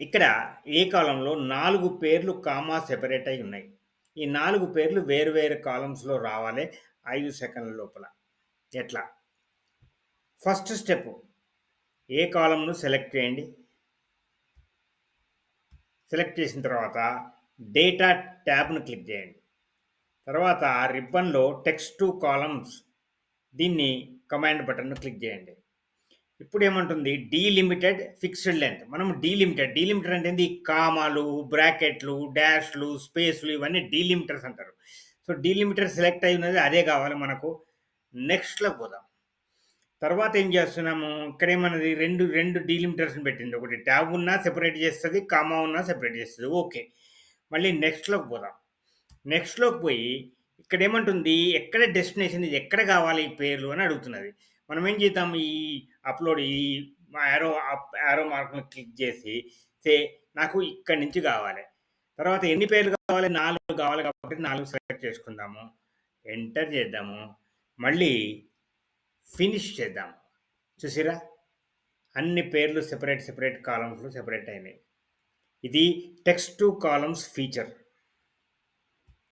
ఇక్కడ ఏ కాలంలో 4 పేర్లు కామా సెపరేట్ అయి ఉన్నాయి. ఈ 4 పేర్లు వేరు వేరు కాలమ్స్‌లో రావాలి 5 సెకన్ల లోపల. ఎట్లా? ఫస్ట్ స్టెప్ ఏ కాలమ్‌ను సెలెక్ట్ చేయండి. సెలెక్ట్ చేసిన తర్వాత డేటా ట్యాబ్‌ను క్లిక్ చేయండి. తర్వాత రిబ్బన్‌లో టెక్స్ట్ టు కాలమ్స్ దీన్ని కమాండ్ బటన్‌ను క్లిక్ చేయండి. ఇప్పుడేమంటుంది డీలిమిటెడ్ ఫిక్స్డ్ లెంగ్త్. మనం డీలిమిటెడ్ అంటే ఏంది? కామాలు, బ్రాకెట్లు, డాష్‌లు, స్పేస్‌లు ఇవన్నీ డీలిమిటర్స్ అంటారు. సో, డీలిమిటర్ సెలెక్ట్ అయ్యి ఉన్నది అదే కావాలి మనకు. నెక్స్ట్‌లోకి పోదాం. తర్వాత ఏం చేస్తున్నాము, ఇక్కడేమన్నది 2 డీలిమిటర్స్‌ని పెట్టింది. ఒకటి ట్యాబ్ ఉన్నా సెపరేట్ చేస్తది, కామా ఉన్నా సెపరేట్ చేస్తది. ఓకే. మళ్ళీ నెక్స్ట్‌లోకి పోదాం. నెక్స్ట్‌లోకి పోయి ఇక్కడేమంటుంది, ఎక్కడ డెస్టినేషన్ ఇది ఎక్కడ కావాలి ఈ పేర్లు అని అడుగుతున్నది. మనం ఏం చేద్దాం, ఈ అప్‌లోడ్ ఈ యారో మార్క్‌ని క్లిక్ చేసి నాకు ఇక్కడి నుంచి కావాలి. తర్వాత ఎన్ని పేర్లు కావాలి? 4 కావాలి కాబట్టి 4 సెలెక్ట్ చేసుకుందాము. ఎంటర్ చేద్దాము. మళ్ళీ ఫినిష్ చేద్దాం. చూసిర్రా? అన్ని పేర్లు సెపరేట్ కాలమ్స్‌లో సెపరేట్ అయినాయి. ఇది టెక్స్ట్ టు కాలమ్స్ ఫీచర్.